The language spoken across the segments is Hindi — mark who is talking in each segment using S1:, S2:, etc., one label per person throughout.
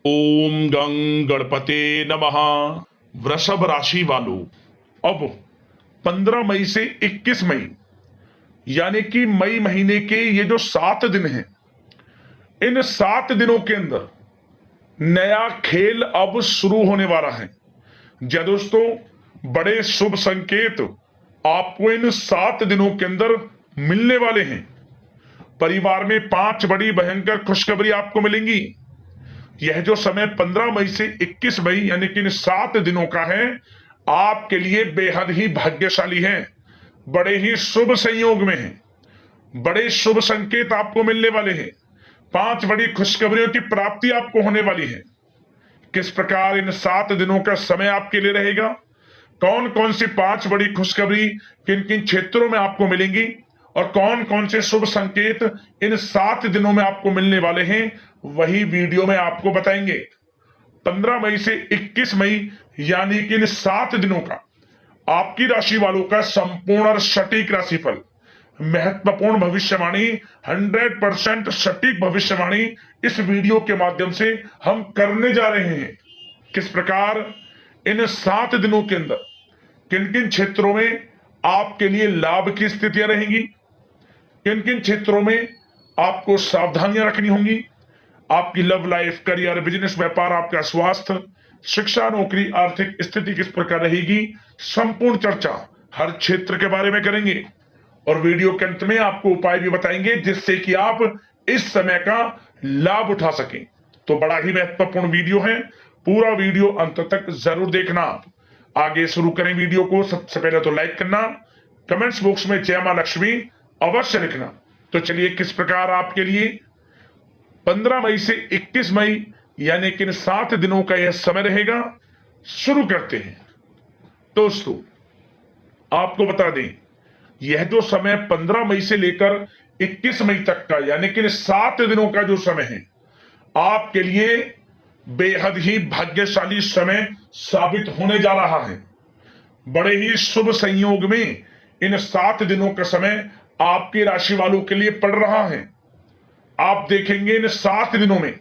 S1: ओम गं गणपते नमः। वृषभ राशि वालों, अब 15 मई से 21 मई यानी कि मई महीने के ये जो 7 दिन हैं, इन 7 दिनों के अंदर नया खेल अब शुरू होने वाला है। जी दोस्तों, बड़े शुभ संकेत आपको इन 7 दिनों के अंदर मिलने वाले हैं। परिवार में 5 बड़ी भयंकर खुशखबरी आपको मिलेंगी। यह जो समय 15 मई से 21 मई यानी कि इन 7 दिनों का है, आपके लिए बेहद ही भाग्यशाली है, बड़े ही शुभ संयोग में है, बड़े शुभ संकेत आपको मिलने वाले हैं। 5 बड़ी खुशखबरियों की प्राप्ति आपको होने वाली है। किस प्रकार इन 7 दिनों का समय आपके लिए रहेगा, कौन कौन सी 5 बड़ी खुशखबरी किन किन क्षेत्रों में आपको मिलेंगी और कौन कौन से शुभ संकेत इन 7 दिनों में आपको मिलने वाले हैं, वही वीडियो में आपको बताएंगे। 15 मई से 21 मई यानी कि इन 7 दिनों का आपकी राशि वालों का संपूर्ण और सटीक राशिफल, महत्वपूर्ण भविष्यवाणी, 100% सटीक भविष्यवाणी इस वीडियो के माध्यम से हम करने जा रहे हैं। किस प्रकार इन 7 दिनों के अंदर किन किन क्षेत्रों में आपके लिए लाभ की स्थितियां रहेंगी, किन किन क्षेत्रों में आपको सावधानियां रखनी होंगी, आपकी लव लाइफ, करियर, बिजनेस, व्यापार, आपका स्वास्थ्य, शिक्षा, नौकरी, आर्थिक स्थिति किस प्रकार रहेगी, संपूर्ण चर्चा हर क्षेत्र के बारे में करेंगे और वीडियो के अंत में आपको उपाय भी बताएंगे जिससे कि आप इस समय का लाभ उठा सकें। तो बड़ा ही महत्वपूर्ण वीडियो है, पूरा वीडियो अंत तक जरूर देखना। आगे शुरू करें वीडियो को। सबसे पहले तो लाइक करना, कमेंट्स बॉक्स में जय मां लक्ष्मी अवश्य लिखना। तो चलिए, किस प्रकार आपके लिए 15 मई से 21 मई यानी कि इन 7 दिनों का यह समय रहेगा, शुरू करते हैं। दोस्तों, आपको बता दें, यह जो समय 15 मई से लेकर 21 मई तक का यानी कि 7 दिनों का जो समय है, आपके लिए बेहद ही भाग्यशाली समय साबित होने जा रहा है। बड़े ही शुभ संयोग में इन 7 दिनों का समय आपकी राशि वालों के लिए पड़ रहा है। आप देखेंगे इन 7 दिनों में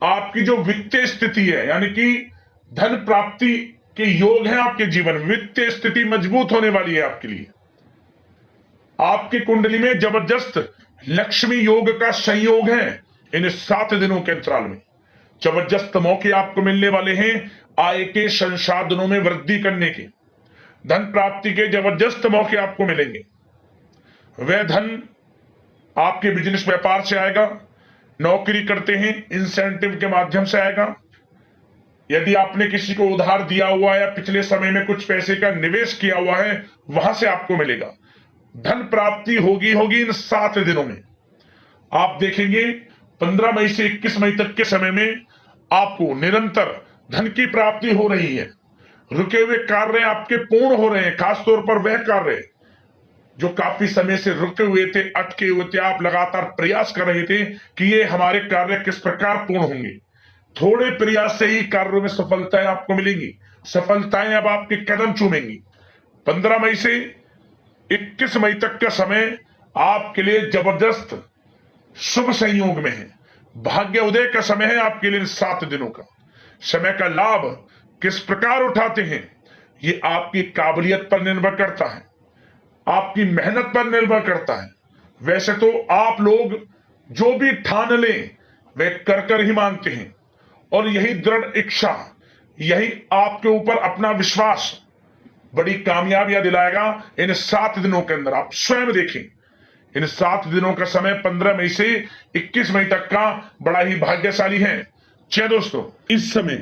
S1: आपकी जो वित्तीय स्थिति है यानी कि धन प्राप्ति के योग है, आपके जीवन में वित्तीय स्थिति मजबूत होने वाली है। आपके लिए आपकी कुंडली में जबरदस्त लक्ष्मी योग का संयोग है। इन 7 दिनों के अंतराल में जबरदस्त मौके आपको मिलने वाले हैं, आय के संसाधनों में वृद्धि करने के, धन प्राप्ति के जबरदस्त मौके आपको मिलेंगे। वह धन आपके बिजनेस व्यापार से आएगा, नौकरी करते हैं इंसेंटिव के माध्यम से आएगा, यदि आपने किसी को उधार दिया हुआ है या पिछले समय में कुछ पैसे का निवेश किया हुआ है, वहां से आपको मिलेगा। धन प्राप्ति होगी इन 7 दिनों में। आप देखेंगे 15 मई से 21 मई तक के समय में आपको निरंतर धन की प्राप्ति हो रही है। रुके हुए कार्य आपके पूर्ण हो रहे हैं। खासतौर पर वह कार्य जो काफी समय से रुके हुए थे, अटके हुए थे, आप लगातार प्रयास कर रहे थे कि ये हमारे कार्य किस प्रकार पूर्ण होंगे। थोड़े प्रयास से ही कार्यों में सफलताएं आपको मिलेंगी। सफलताएं अब आपके कदम चूमेंगी। 15 मई से 21 मई तक का समय आपके लिए जबरदस्त शुभ संयोग में है। भाग्य उदय का समय है आपके लिए। 7 दिनों का समय का लाभ किस प्रकार उठाते हैं, ये आपकी काबिलियत पर निर्भर करता है, आपकी मेहनत पर निर्भर करता है। वैसे तो आप लोग जो भी ठान लें वे कर ही मानते हैं और यही दृढ़ इच्छा, यही आपके ऊपर अपना विश्वास बड़ी कामयाबियां दिलाएगा। इन 7 दिनों के अंदर आप स्वयं देखें, इन 7 दिनों का समय 15 मई से 21 मई तक का बड़ा ही भाग्यशाली है। चलिए दोस्तों, इस समय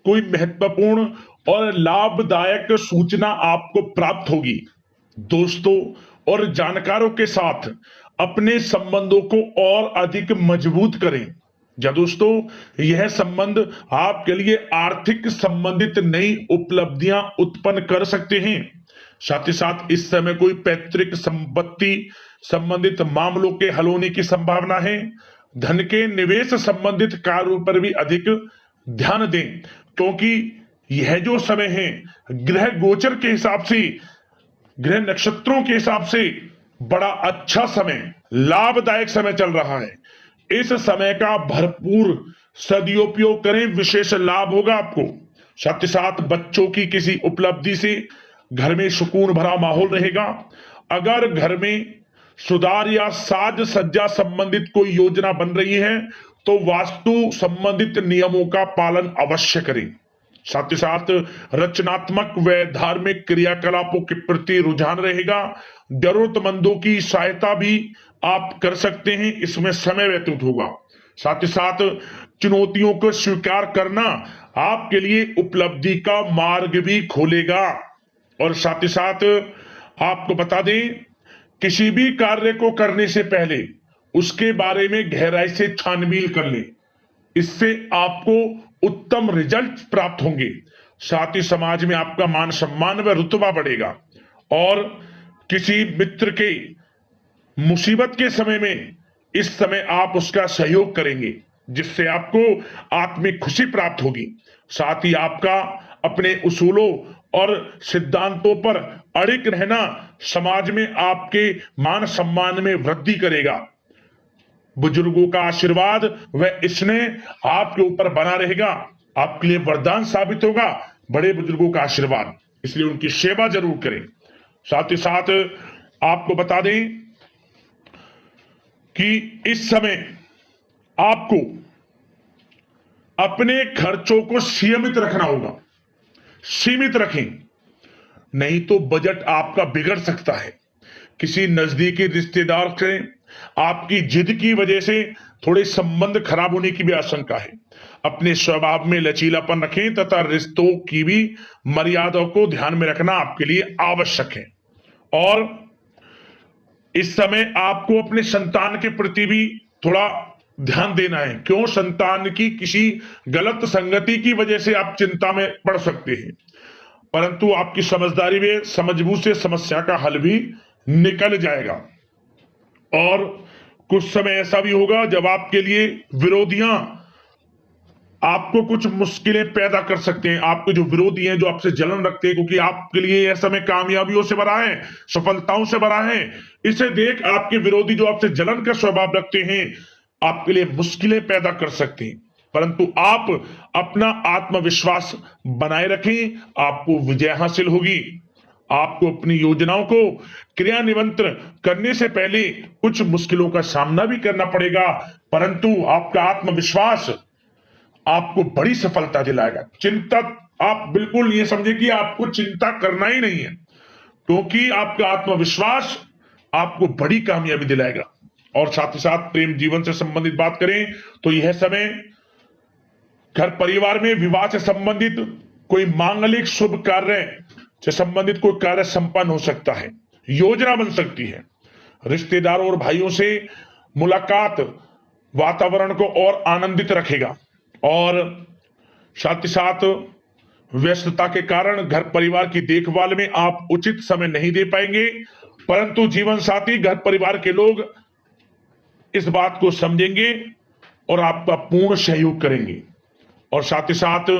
S1: कोई महत्वपूर्ण और लाभदायक सूचना आपको प्राप्त होगी। दोस्तों और जानकारों के साथ अपने संबंधों को और अधिक मजबूत करें। या दोस्तों, यह संबंध आपके लिए आर्थिक संबंधित नई उपलब्धियां उत्पन्न कर सकते हैं। साथ ही साथ इस समय कोई पैतृक संपत्ति संबंधित मामलों के हल होने की संभावना है। धन के निवेश संबंधित कार्यों पर भी अधिक ध्यान दें, क्योंकि यह जो समय है ग्रह गोचर के हिसाब से, ग्रह नक्षत्रों के हिसाब से बड़ा अच्छा समय, लाभदायक समय चल रहा है। इस समय का भरपूर सदुपयोग करें, विशेष लाभ होगा आपको। साथ ही साथ बच्चों की किसी उपलब्धि से घर में सुकून भरा माहौल रहेगा। अगर घर में सुधार या साज सज्जा संबंधित कोई योजना बन रही है तो वास्तु संबंधित नियमों का पालन अवश्य करें। साथ ही साथ रचनात्मक व धार्मिक क्रियाकलापों के प्रति रुझान रहेगा। जरूरतमंदों की सहायता भी आप कर सकते हैं, इसमें समय व्यतीत होगा। साथ ही साथ चुनौतियों को स्वीकार करना आपके लिए उपलब्धि का मार्ग भी खोलेगा। और साथ ही साथ आपको बता दें, किसी भी कार्य को करने से पहले उसके बारे में गहराई से छानबीन कर लें, इससे आपको उत्तम रिजल्ट प्राप्त होंगे। साथ ही समाज में आपका मान सम्मान व रुतबा बढ़ेगा। और किसी मित्र के मुसीबत के समय में इस समय आप उसका सहयोग करेंगे, जिससे आपको आत्मिक खुशी प्राप्त होगी। साथ ही आपका अपने उसूलों और सिद्धांतों पर अड़िग रहना समाज में आपके मान सम्मान में वृद्धि करेगा। बुजुर्गों का आशीर्वाद व स्नेह आपके ऊपर बना रहेगा, आपके लिए वरदान साबित होगा बड़े बुजुर्गों का आशीर्वाद, इसलिए उनकी सेवा जरूर करें। साथ ही साथ आपको बता दें कि इस समय आपको अपने खर्चों को सीमित रखना होगा। सीमित रखें, नहीं तो बजट आपका बिगड़ सकता है। किसी नजदीकी रिश्तेदार से आपकी जिद की वजह से थोड़े संबंध खराब होने की भी आशंका है। अपने स्वभाव में लचीलापन रखें तथा रिश्तों की भी मर्यादाओं को ध्यान में रखना आपके लिए आवश्यक है। और इस समय आपको अपने संतान के प्रति भी थोड़ा ध्यान देना है। क्यों? संतान की किसी गलत संगति की वजह से आप चिंता में पड़ सकते हैं, परंतु आपकी समझदारी में समझबूझ से समस्या का हल भी निकल जाएगा। और कुछ समय ऐसा भी होगा जब आपके लिए विरोधियां आपको कुछ मुश्किलें पैदा कर सकते हैं। आपके जो विरोधी हैं, जो आपसे जलन रखते हैं, क्योंकि आपके लिए यह समय कामयाबियों से भरा है, सफलताओं से भरा है, इसे देख आपके विरोधी जो आपसे जलन का स्वभाव रखते हैं आपके लिए मुश्किलें पैदा कर सकते हैं। परंतु आप अपना आत्मविश्वास बनाए रखें, आपको विजय हासिल होगी। आपको अपनी योजनाओं को क्रियान्वित करने से पहले कुछ मुश्किलों का सामना भी करना पड़ेगा, परंतु आपका आत्मविश्वास आपको बड़ी सफलता दिलाएगा। चिंता आप बिल्कुल ये समझे कि आपको चिंता करना ही नहीं है, क्योंकि आपका आत्मविश्वास आपको बड़ी कामयाबी दिलाएगा। और साथ ही साथ प्रेम जीवन से संबंधित बात करें तो यह समय घर परिवार में विवाह से संबंधित कोई मांगलिक शुभ कार्य से संबंधित कोई कार्य संपन्न हो सकता है, योजना बन सकती है। रिश्तेदारों और भाइयों से मुलाकात वातावरण को और आनंदित रखेगा। और साथ ही साथ व्यस्तता के कारण घर परिवार की देखभाल में आप उचित समय नहीं दे पाएंगे, परंतु जीवन साथी घर परिवार के लोग इस बात को समझेंगे और आपका पूर्ण सहयोग करेंगे। और साथ ही साथ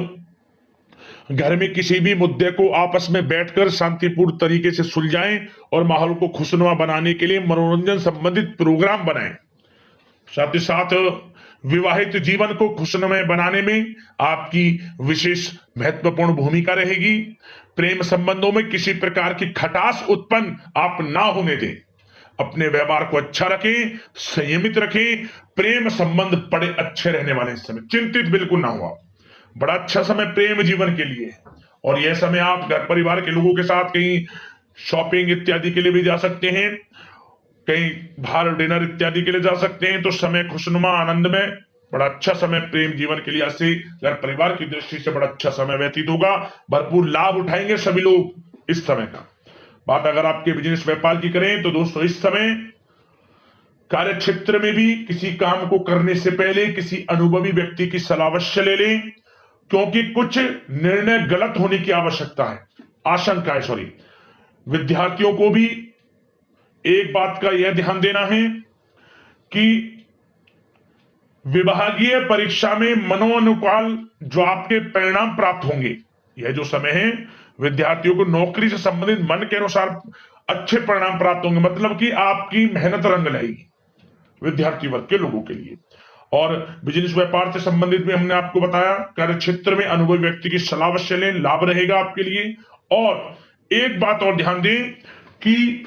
S1: घर में किसी भी मुद्दे को आपस में बैठकर शांतिपूर्ण तरीके से सुलझाएं और माहौल को खुशनुमा बनाने के लिए मनोरंजन संबंधित प्रोग्राम बनाएं। साथ ही साथ विवाहित जीवन को खुशनुमा बनाने में आपकी विशेष महत्वपूर्ण भूमिका रहेगी। प्रेम संबंधों में किसी प्रकार की खटास उत्पन्न आप ना होने दें। अपने व्यवहार को अच्छा रखें, संयमित रखें। प्रेम संबंध बड़े अच्छे रहने वाले इस समय, चिंतित बिल्कुल ना हुआ। बड़ा अच्छा समय प्रेम जीवन के लिए है। और यह समय आप घर परिवार के लोगों के साथ कहीं शॉपिंग इत्यादि के लिए भी जा सकते हैं, कहीं बाहर डिनर इत्यादि के लिए जा सकते हैं। तो समय खुशनुमा आनंद में बड़ा अच्छा समय प्रेम जीवन के लिए, ऐसे घर परिवार की दृष्टि से बड़ा अच्छा समय व्यतीत होगा। भरपूर लाभ उठाएंगे सभी लोग इस समय का। बात अगर आपके बिजनेस व्यापार की करें तो दोस्तों, इस समय कार्य क्षेत्र में भी किसी काम को करने से पहले किसी अनुभवी व्यक्ति की सलाह अवश्य ले लें, क्योंकि कुछ निर्णय गलत होने की आशंका है। विद्यार्थियों को भी एक बात का यह ध्यान देना है कि विभागीय परीक्षा में मनोनुकूल जो आपके परिणाम प्राप्त होंगे, यह जो समय है विद्यार्थियों को नौकरी से संबंधित मन के अनुसार अच्छे परिणाम प्राप्त होंगे। मतलब कि आपकी मेहनत रंग लाएगी विद्यार्थी वर्ग के लोगों के लिए। और बिजनेस व्यापार से संबंधित भी हमने आपको बताया, कार्य क्षेत्र में अनुभवी व्यक्ति की सलाह अवश्य लें, लाभ रहेगा आपके लिए। और एक बात और ध्यान दें कि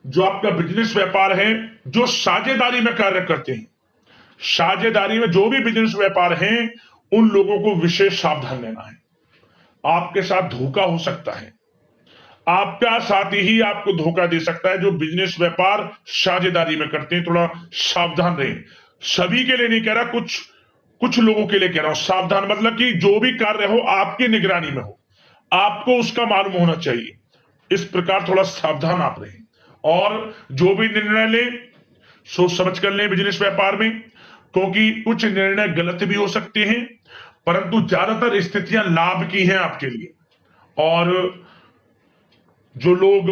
S1: जो आपका बिजनेस व्यापार है, जो साझेदारी में कार्य करते हैं, साझेदारी में जो भी बिजनेस व्यापार है, उन लोगों को विशेष सावधान रहना है। आपके साथ धोखा हो सकता है, आपका साथी ही आपको धोखा दे सकता है। जो बिजनेस व्यापार साझेदारी में करते हैं, थोड़ा सावधान रहें। सभी के लिए नहीं कह रहा, कुछ लोगों के लिए कह रहा हूं। सावधान मतलब कि जो भी कार्य हो आपकी निगरानी में हो, आपको उसका मालूम होना चाहिए। इस प्रकार थोड़ा सावधान आप रहें और जो भी निर्णय लें सोच समझ कर लें बिजनेस व्यापार में, क्योंकि कुछ निर्णय गलत भी हो सकते हैं, परंतु ज्यादातर स्थितियां लाभ की हैं आपके लिए। और जो लोग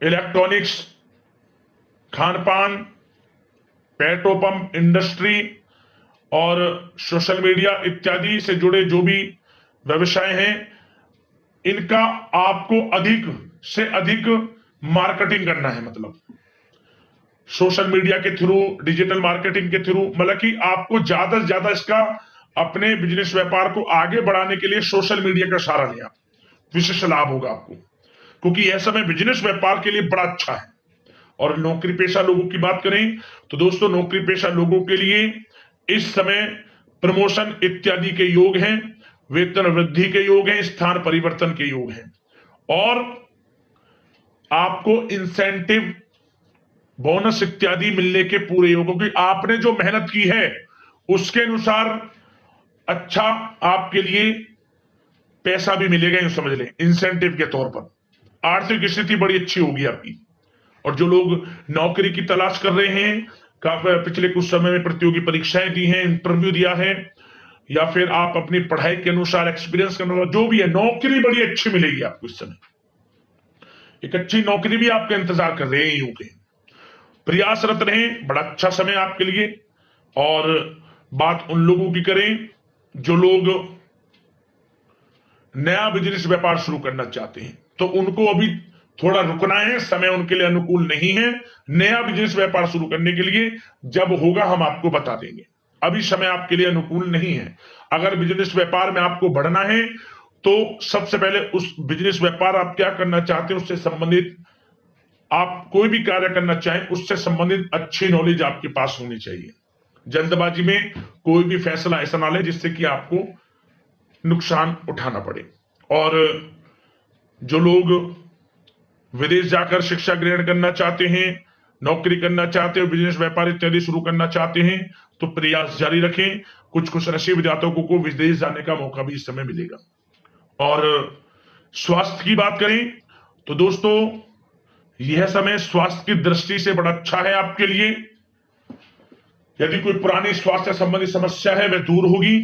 S1: इलेक्ट्रॉनिक्स, खान पान, पेट्रोल पंप इंडस्ट्री और सोशल मीडिया इत्यादि से जुड़े जो भी व्यवसाय हैं, इनका आपको अधिक से अधिक मार्केटिंग करना है। मतलब सोशल मीडिया के थ्रू, डिजिटल मार्केटिंग के थ्रू, मतलब कि आपको ज्यादा से ज्यादा इसका अपने बिजनेस व्यापार को आगे बढ़ाने के लिए सोशल मीडिया का सहारा लिया, विशेष लाभ होगा आपको, क्योंकि यह समय बिजनेस व्यापार के लिए बड़ा अच्छा है। और नौकरी पेशा लोगों की बात करें तो दोस्तों, नौकरी पेशा लोगों के लिए इस समय प्रमोशन इत्यादि के योग हैं, वेतन वृद्धि के योग हैं, स्थान परिवर्तन के योग हैं, और आपको इंसेंटिव, बोनस इत्यादि मिलने के पूरे योग, क्योंकि आपने जो मेहनत की है उसके अनुसार अच्छा आपके लिए पैसा भी मिलेगा, यूं समझ लें, इंसेंटिव के तौर पर। आर्थिक स्थिति बड़ी अच्छी होगी आपकी। और जो लोग नौकरी की तलाश कर रहे हैं, पिछले कुछ समय में प्रतियोगी परीक्षाएं दी हैं, इंटरव्यू दिया है, या फिर आप अपनी पढ़ाई के अनुसार, एक्सपीरियंस के अनुसार, जो भी है, नौकरी बड़ी अच्छी मिलेगी आपको इस समय। एक अच्छी नौकरी भी आपका इंतजार कर रहे हैं, यूं के प्रयासरत रहें, बड़ा अच्छा समय आपके लिए। और बात उन लोगों की करें जो लोग नया बिजनेस व्यापार शुरू करना चाहते हैं, तो उनको अभी थोड़ा रुकना है, समय उनके लिए अनुकूल नहीं है नया बिजनेस व्यापार शुरू करने के लिए। जब होगा हम आपको बता देंगे, अभी समय आपके लिए अनुकूल नहीं है। अगर बिजनेस व्यापार में आपको बढ़ना है तो सबसे पहले उस बिजनेस व्यापार आप क्या करना चाहते हैं उससे संबंधित, आप कोई भी कार्य करना चाहें उससे संबंधित अच्छी नॉलेज आपके पास होनी चाहिए। जल्दबाजी में कोई भी फैसला ऐसा ना ले जिससे कि आपको नुकसान उठाना पड़े। और जो लोग विदेश जाकर शिक्षा ग्रहण करना चाहते हैं, नौकरी करना चाहते हैं, बिजनेस व्यापार इत्यादि शुरू करना चाहते हैं, तो प्रयास जारी रखें। कुछ खुश नसीब जातकों को विदेश जाने का मौका भी इस समय मिलेगा। और स्वास्थ्य की बात करें तो दोस्तों, यह समय स्वास्थ्य की दृष्टि से बड़ा अच्छा है आपके लिए। यदि कोई पुरानी स्वास्थ्य संबंधी समस्या है वह दूर होगी।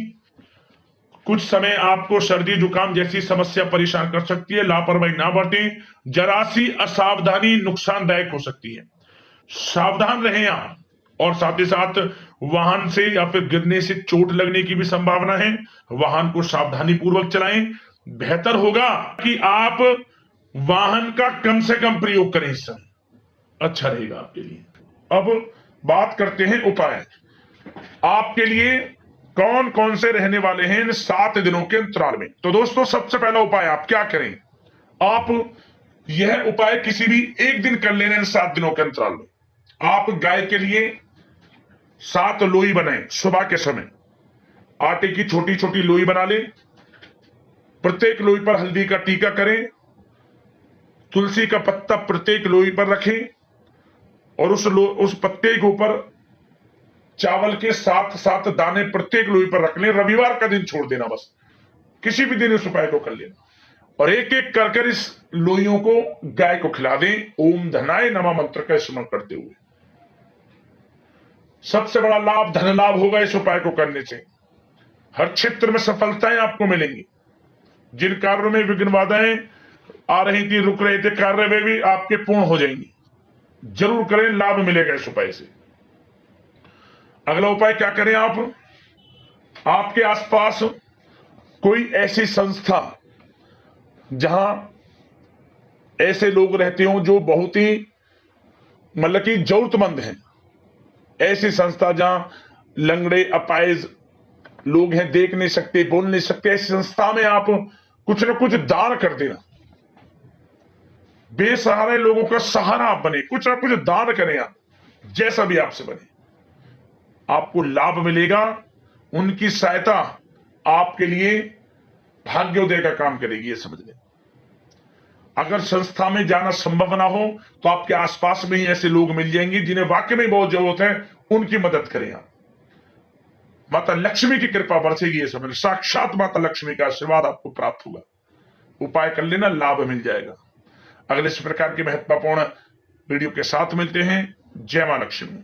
S1: कुछ समय आपको सर्दी जुकाम जैसी समस्या परेशान कर सकती है, लापरवाही ना बरतें। जरा सी असावधानी नुकसानदायक हो सकती है, सावधान रहें आप। और साथ ही साथ वाहन से या फिर गिरने से चोट लगने की भी संभावना है, वाहन को सावधानी पूर्वक चलाएं। बेहतर होगा कि आप वाहन का कम से कम प्रयोग करें, इस समय अच्छा रहेगा आपके लिए। अब बात करते हैं उपाय। आपके लिए कौन कौन से रहने वाले हैं इन 7 दिनों के अंतराल में। तो दोस्तों, सबसे पहला उपाय आप क्या करें, आप यह उपाय किसी भी एक दिन कर लेना इन 7 दिनों के अंतराल में। आप गाय के लिए 7 लोई बनाएं। सुबह के समय आटे की छोटी छोटी लोई बना लें, प्रत्येक लोई पर हल्दी का टीका करें, तुलसी का पत्ता प्रत्येक लोई पर रखें, और उस पत्ते के ऊपर चावल के 7 दाने प्रत्येक लोई पर रख लें। रविवार का दिन छोड़ देना, बस किसी भी दिन इस उपाय को कर लेना, और एक एक कर इस लोइयों को गाय को खिला दें, ओम धनाय नमः मंत्र का स्मरण करते हुए। सबसे बड़ा लाभ धन लाभ होगा इस उपाय को करने से। हर क्षेत्र में सफलताएं आपको मिलेंगी। जिन कार्यों में विघ्न बाधाएं आ रही थी, रुक रहे थे कार्य, वे भी आपके पूर्ण हो जाएंगी। जरूर करें, लाभ मिलेगा इस उपाय से। अगला उपाय क्या करें, आपके आसपास कोई ऐसी संस्था जहां ऐसे लोग रहते हो जो बहुत ही मतलब कि जरूरतमंद हैं, ऐसी संस्था जहां लंगड़े अपाहिज लोग हैं, देख नहीं सकते, बोल नहीं सकते, ऐसी संस्था में आप कुछ ना कुछ दान कर देना। बेसहारे लोगों का सहारा आप बने, कुछ ना कुछ दान करें आप, जैसा भी आपसे बने, आपको लाभ मिलेगा। उनकी सहायता आपके लिए भाग्योदय का काम करेगी, ये समझ लें। अगर संस्था में जाना संभव ना हो तो आपके आसपास में ही ऐसे लोग मिल जाएंगे जिन्हें वाकई में बहुत जरूरत है, उनकी मदद करें आप। माता लक्ष्मी की कृपा बरसेगी, ये समझ, साक्षात माता लक्ष्मी का आशीर्वाद आपको प्राप्त होगा। उपाय कर लेना, लाभ मिल जाएगा। अगले इस प्रकार के महत्वपूर्ण वीडियो के साथ मिलते हैं। जय मां लक्ष्मी।